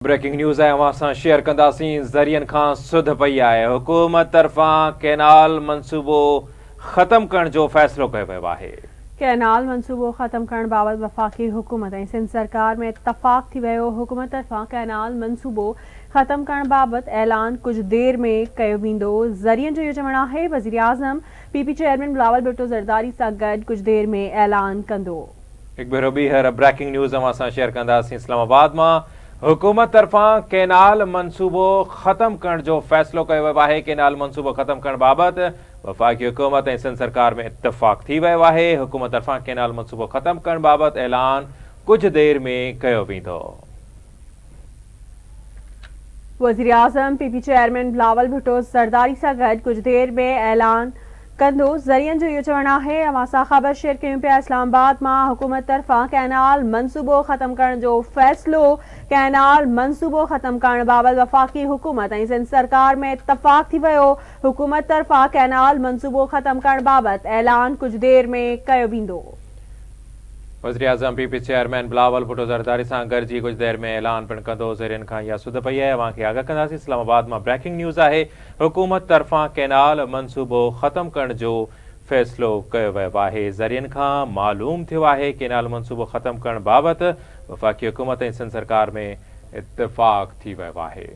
Breaking news है अवां सां शेयर कंदासीं। ज़रियनि खां सुध पई आहे। हुकूमत तरफ़ां कैनाल मंसूबो ख़त्म करण जो फ़ैसिलो कयो वियो आहे। कैनाल मंसूबो ख़त्म करण बाबति वफ़ाक़ी हुकूमत ऐं सिंध सरकार में इत्तफ़ाक़ थी वियो। हुकूमत तरफ़ां कैनाल मंसूबो ख़त्म करण बाबति ऐलान कुझु देर में कयो वेंदो। ज़रियनि जो इहो चवणु आहे वज़ीर आज़म पीपी चेयरमैन बिलावल भुट्टो ज़रदारी सां गॾु कुझु देर में ऐलान कंदो। हिकु भेरो ॿीहर ब्रेकिंग न्यूज़ अवां सां शेयर कंदासीं। इस्लामाबाद मां हुकूमत तरफ़ां कैनाल मंसूबो ख़त्म करण जो फ़ैसिलो कयो वियो आहे। कैनाल मंसूबो ख़त्म करण बाबति वफ़ाक़ी हुकूमत ऐं सिंध सरकार में इत्तफ़ाक़ थी वियो आहे। हुकूमत तरफ़ां कैनाल मंसूबो ख़त्म करण बाबति ऐलान कुझु देर में कयो वेंदो। वज़ीर आज़म पीपी चेयरमैन बिलावल भुट्टो ज़रदारी सां गॾु कुझु देर में ऐलान कंदो। ज़रियनि जो इहो चवणु आहे अवां सां ख़बर शेयर कयूं पिया। इस्लामाबाद मां हुकूमत तरफ़ां कैनाल मंसूबो ख़त्म करण जो फ़ैसिलो। कैनाल मंसूबो ख़त्म करण बाबति वफ़ाक़ी हुकूमत ऐं सिंध सरकार में इत्तफ़ाक़ थी वियो। हुकूमत तरफ़ां कैनाल मंसूबो ख़त्म करण बाबति ऐलान कुझु देर में कयो वेंदो। वज़ीर आज़म पीपी चेयरमैन बिलावल भुट्टो ज़रदारी सां गॾिजी कुझु देर में ऐलान पिणु कंदो। ज़रियनि खां इहा सुध पई आहे। अवां खे आगाह कंदासीं। इस्लामाबाद मां ब्रेकिंग न्यूज़ आहे। हुकूमत तरफ़ां कैनाल मंसूबो ख़त्म करण जो फ़ैसिलो कयो वियो आहे। ज़रियनि खां मालूम थियो आहे कैनाल मंसूबो ख़त्म करण बाबति वफ़ाक़ी हुकूमत ऐं सिंध सरकार में इत्तफ़ाक़ थी वियो आहे।